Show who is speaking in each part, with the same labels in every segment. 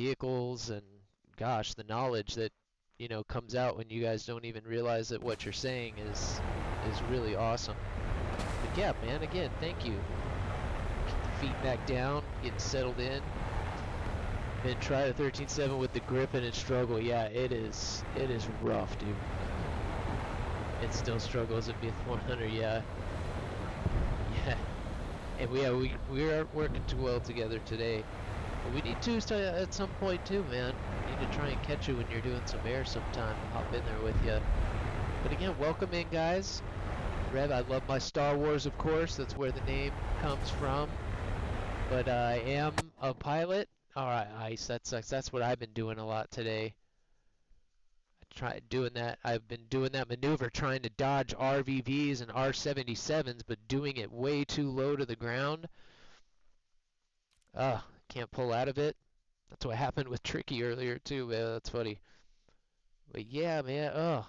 Speaker 1: vehicles, and gosh, the knowledge that comes out when you guys don't even realize that what you're saying is really awesome. But yeah, man, again, thank you. Get the feet back down, getting settled in. Then try the 13.7 with the grip and struggle. Yeah, it is rough, dude. It still struggles at BF 100, yeah. Yeah. And we are working too well together today. But we need to at some point too, man. We need to try and catch you when you're doing some air sometime. I'll hop in there with you. But again, welcome in, guys. Rev, I love my Star Wars, of course. That's where the name comes from. But I am a pilot. All right, Ice. That's what I've been doing a lot today. I've been doing that maneuver, trying to dodge RVVs and R77s, but doing it way too low to the ground. Can't pull out of it. That's what happened with Tricky earlier too, man. That's funny. But yeah, man,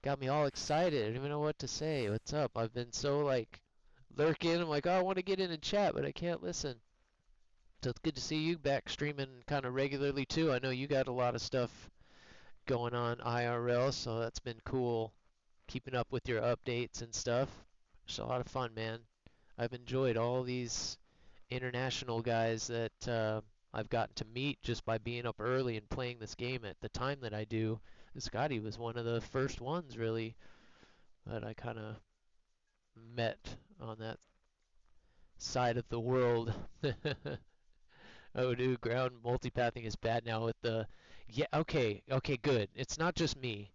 Speaker 1: got me all excited. I don't even know what to say. What's up? I've been so like lurking. I'm like, oh, I want to get in and chat, but I can't listen. So it's good to see you back streaming kind of regularly too. I know you got a lot of stuff going on IRL, so that's been cool. Keeping up with your updates and stuff. It's a lot of fun, man. I've enjoyed all these international guys that I've gotten to meet just by being up early and playing this game at the time that I do. Scotty was one of the first ones, really, that I kind of met on that side of the world. Oh, dude, ground multipathing is bad now with the... Yeah, okay, good. It's not just me.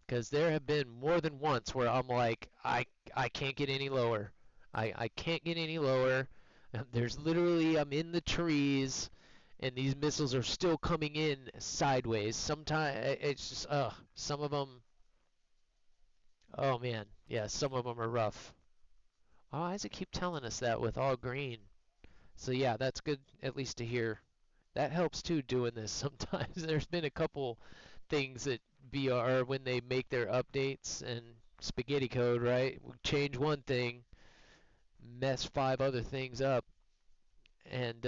Speaker 1: Because there have been more than once where I'm like, I can't get any lower. I can't get any lower. There's literally, I'm in the trees, and these missiles are still coming in sideways. Sometimes, it's just, some of them... Oh, man. Yeah, some of them are rough. Oh, why does it keep telling us that with all green? So yeah, that's good at least to hear. That helps too doing this sometimes. There's been a couple things that BR, when they make their updates and spaghetti code, right? We change one thing, mess 5 other things up, and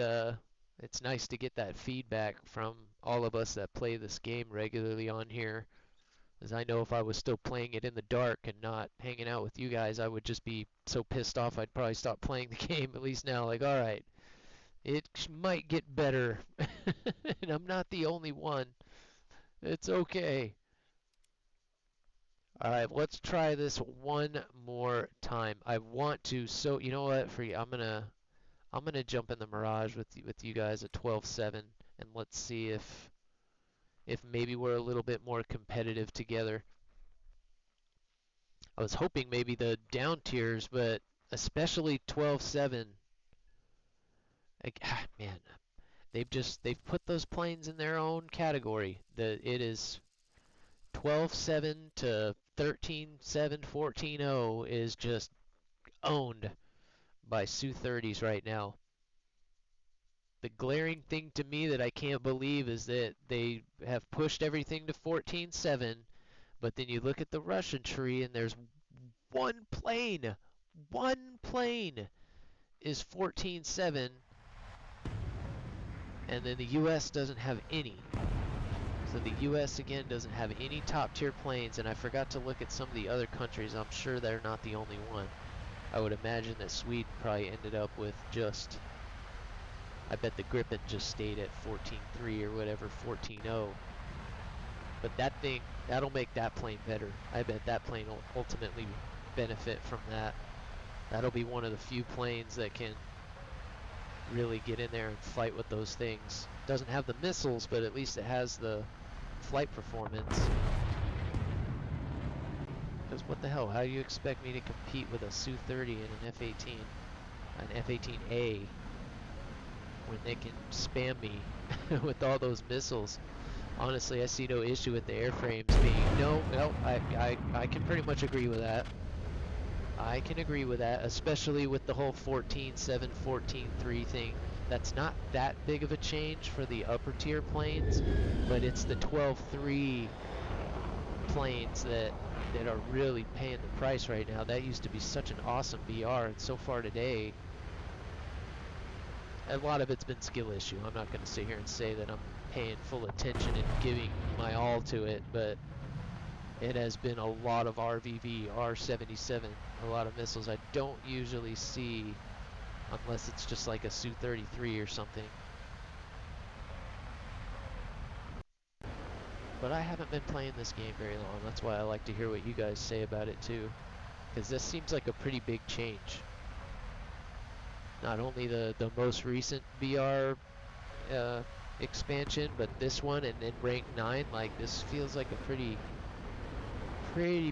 Speaker 1: it's nice to get that feedback from all of us that play this game regularly on here. As I know if I was still playing it in the dark and not hanging out with you guys, I would just be so pissed off I'd probably stop playing the game. At least now, like, alright, it might get better. And I'm not the only one. It's okay. Alright, let's try this one more time. I want to, so you know what, I'm gonna jump in the Mirage with you guys at 12.7 and let's see if maybe we're a little bit more competitive together. I was hoping maybe the down tiers, but especially 12.7. Man, they've put those planes in their own category. It is 12.7 to 13.7, 14.0 is just owned by Su-30s right now. The glaring thing to me that I can't believe is that they have pushed everything to 14.7, but then you look at the Russian tree and there's one plane is 14.7, and then the US doesn't have any. So the US again doesn't have any top tier planes, and I forgot to look at some of the other countries. I'm sure they're not the only one. I would imagine that Sweden probably ended up with just, I bet the Gripen just stayed at 14.3 or whatever, 14.0. But that thing, that'll make that plane better. I bet that plane will ultimately benefit from that. That'll be one of the few planes that can really get in there and fight with those things. Doesn't have the missiles, but at least it has the flight performance. Because what the hell, how do you expect me to compete with a Su-30 and an F-18, an F-18A, when they can spam me with all those missiles? Honestly, I see no issue with the airframes being, no, I can pretty much agree with that. I can agree with that, especially with the whole 14.7, 14.3 thing. That's not that big of a change for the upper tier planes, but it's the 12.3 planes that are really paying the price right now. That used to be such an awesome BR, and so far today, a lot of it's been skill issue. I'm not going to sit here and say that I'm paying full attention and giving my all to it, but it has been a lot of RVV, R-77, a lot of missiles I don't usually see unless it's just like a Su-33 or something. But I haven't been playing this game very long. That's why I like to hear what you guys say about it too, because this seems like a pretty big change. Not only the most recent BR expansion, but this one and then rank 9, like this feels like a pretty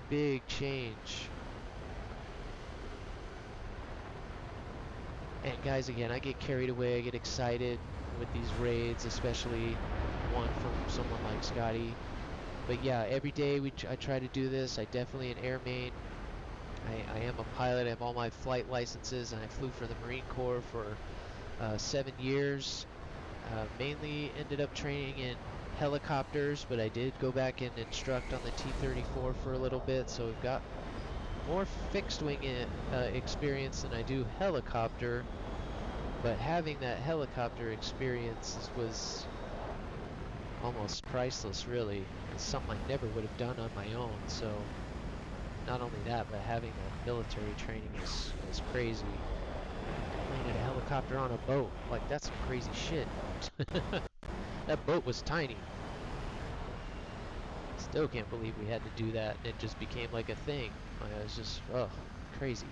Speaker 1: big change. And guys, again, I get carried away, I get excited with these raids, especially one from someone like Scotty. But yeah, every day I try to do this. I definitely an air main. I am a pilot. I have all my flight licenses, and I flew for the Marine Corps for 7 years. Mainly ended up training in helicopters, but I did go back and instruct on the T-34 for a little bit, so we've got more fixed wing experience than I do helicopter. But having that helicopter experience was almost priceless, really. It's something I never would have done on my own, so not only that, but having that military training is crazy. Landed a helicopter on a boat, like that's some crazy shit. That boat was tiny. Still can't believe we had to do that, and it just became like a thing. Like, I was just, oh, crazy.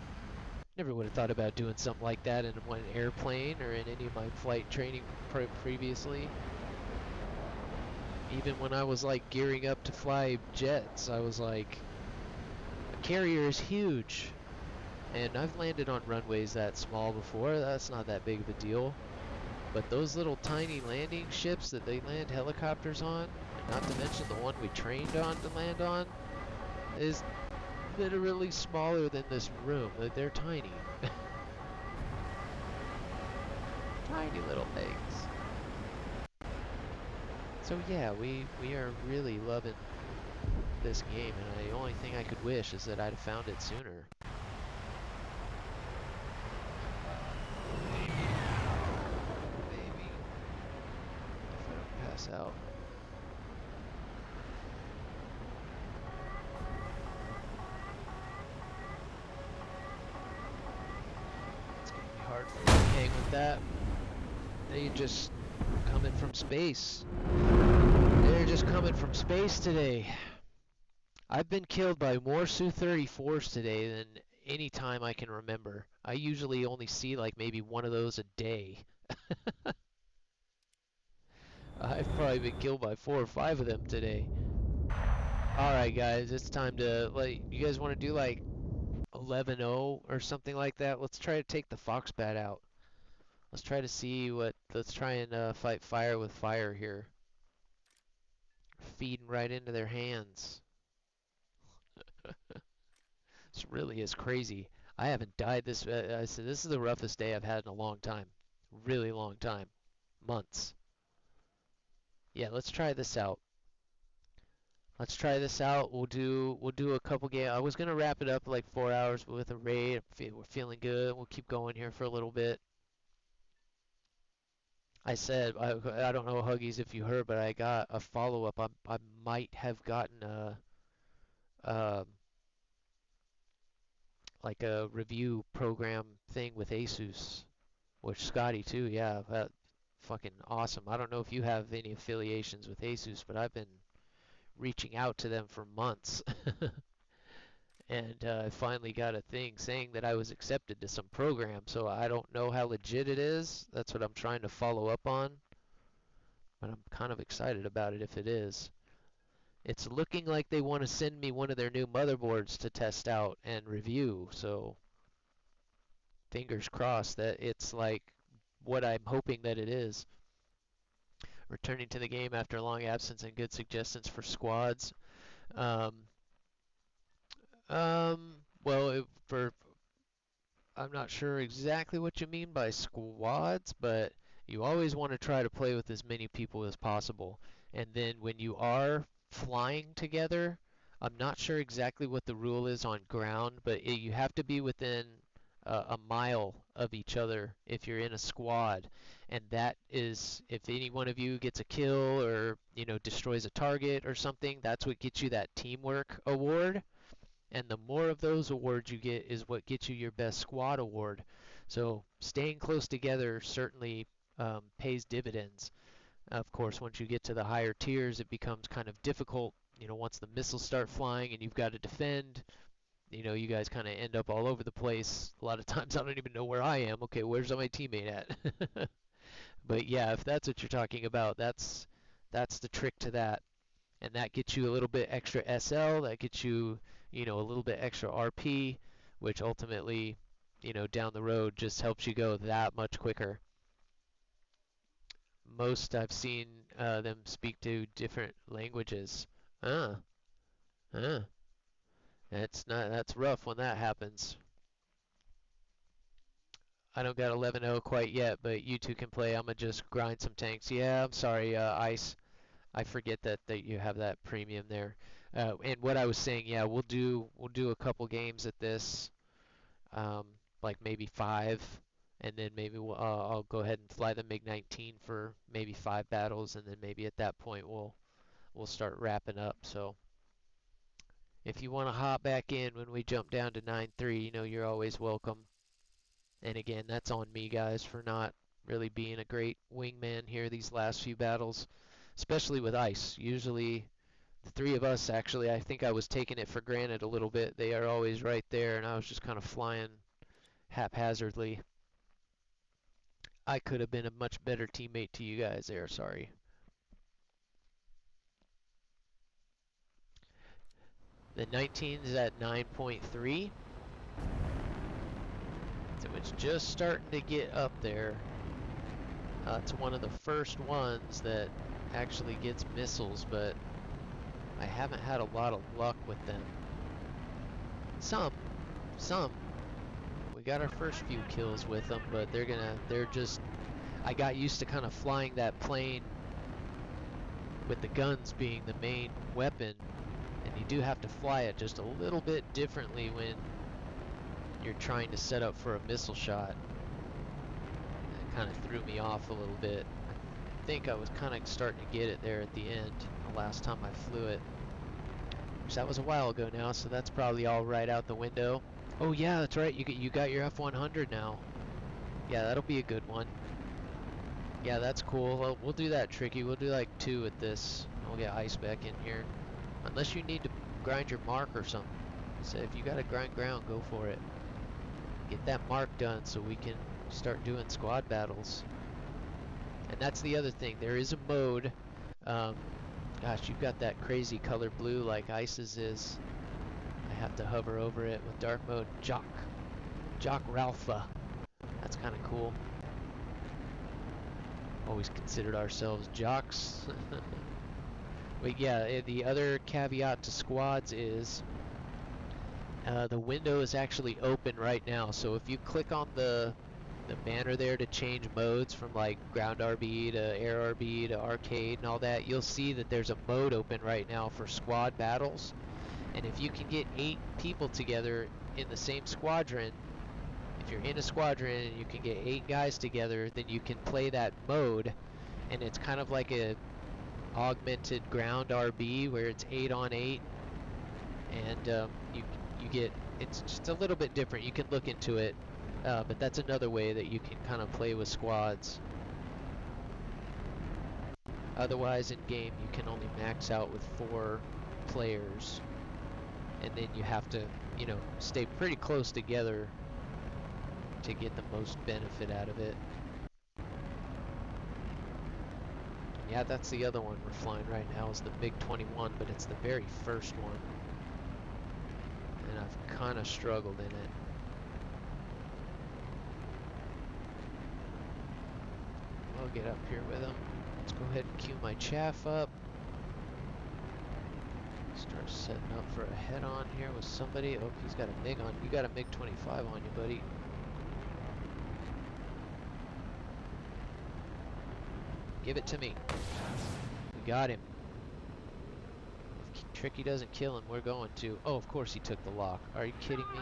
Speaker 1: Never would have thought about doing something like that in one airplane or in any of my flight training previously. Even when I was like gearing up to fly jets, I was like, a carrier is huge. And I've landed on runways that small before, that's not that big of a deal. But those little tiny landing ships that they land helicopters on, and not to mention the one we trained on to land on, is literally smaller than this room. They're tiny. Tiny little things. So yeah, we are really loving this game, and the only thing I could wish is that I'd have found it sooner. Maybe. If I don't pass out. It's gonna be hard for me to hang with that. They just coming from space. They're just coming from space today. I've been killed by more Su-34s today than any time I can remember. I usually only see like maybe one of those a day. I've probably been killed by 4 or 5 of them today. Alright guys, it's time to, like, you guys want to do like 11-0 or something like that? Let's try to take the Foxbat out. Let's try to see what, let's try and fight fire with fire here. Feeding right into their hands. This really is crazy. I haven't died this, I said this is the roughest day I've had in a long time. Really long time. Months. Yeah, let's try this out. Let's try this out. We'll do a couple games. I was gonna wrap it up like 4 hours with a raid. We're feeling good. We'll keep going here for a little bit. I said I don't know, Huggies, if you heard, but I got a follow-up. I might have gotten a like a review program thing with Asus, which Scotty too. Yeah, that fucking awesome. I don't know if you have any affiliations with Asus, but I've been reaching out to them for months. And I finally got a thing saying that I was accepted to some program, so I don't know how legit it is. That's what I'm trying to follow up on, but I'm kind of excited about it if it is. It's looking like they want to send me one of their new motherboards to test out and review, so fingers crossed that it's like what I'm hoping that it is. Returning to the game after a long absence and good suggestions for squads. Um, well, I'm not sure exactly what you mean by squads, but you always want to try to play with as many people as possible. And then when you are flying together, I'm not sure exactly what the rule is on ground, but you have to be within a mile of each other if you're in a squad. And that is, if any one of you gets a kill or, destroys a target or something, that's what gets you that teamwork award. And the more of those awards you get is what gets you your best squad award. So staying close together certainly pays dividends. Of course, once you get to the higher tiers, it becomes kind of difficult. Once the missiles start flying and you've got to defend, you guys kind of end up all over the place. A lot of times I don't even know where I am. Okay, where's my teammate at? But yeah, if that's what you're talking about, that's the trick to that. And that gets you a little bit extra SL, that gets you, a little bit extra RP, which ultimately, down the road just helps you go that much quicker. Most I've seen them speak to different languages. Ah, ah. That's rough when that happens. I don't got 11-0 quite yet, but you two can play. I'm gonna just grind some tanks. Yeah, I'm sorry, Ice. I forget that you have that premium there. And what I was saying, yeah, we'll do a couple games at this, um, like maybe 5, and then maybe I'll go ahead and fly the MiG-19 for maybe 5 battles, and then maybe at that point we'll start wrapping up. So if you want to hop back in when we jump down to 9-3, you're always welcome. And again, that's on me, guys, for not really being a great wingman here these last few battles, especially with ice. Usually, the three of us, actually, I think I was taking it for granted a little bit. They are always right there, and I was just kind of flying haphazardly. I could have been a much better teammate to you guys there, sorry. The 19 is at 9.3. So it's just starting to get up there. It's one of the first ones that actually gets missiles, but I haven't had a lot of luck with them. Some. We got our first few kills with them, but they're just, I got used to kind of flying that plane with the guns being the main weapon, and you do have to fly it just a little bit differently when you're trying to set up for a missile shot. It kind of threw me off a little bit. I think I was kind of starting to get it there at the end, the last time I flew it. Which that was a while ago now, so that's probably all right out the window. Oh yeah, that's right, you got your F-100 now. Yeah, that'll be a good one. Yeah, that's cool. Well, we'll do that, Tricky. We'll do like 2 at this. We'll get Ice back in here. Unless you need to grind your mark or something. So if you gotta grind ground, go for it. Get that mark done so we can start doing squad battles. And that's the other thing. There is a mode. Gosh, you've got that crazy color blue like Ice's is. I have to hover over it with dark mode. Jock Ralpha. That's kind of cool. Always considered ourselves jocks. But yeah, the other caveat to squads is the window is actually open right now, so if you click on the banner there to change modes from like ground RB to air RB to arcade and all that, you'll see that there's a mode open right now for squad battles. And if you can get 8 people together in the same squadron, if you're in a squadron and you can get 8 guys together, then you can play that mode, and it's kind of like a augmented ground RB where it's 8 on 8, and you get, it's just a little bit different. You can look into it, but that's another way that you can kind of play with squads. Otherwise, in game, you can only max out with 4 players, and then you have to, stay pretty close together to get the most benefit out of it. Yeah, that's the other one we're flying right now, is the MiG-21, but it's the very first one. And I've kind of struggled in it. I'll get up here with him. Let's go ahead and queue my chaff up. Start setting up for a head-on here with somebody. Oh, he's got a MiG on. You got a MiG-25 on you, buddy. Give it to me. We got him. If Tricky doesn't kill him, we're going to. Oh, of course he took the lock. Are you kidding me?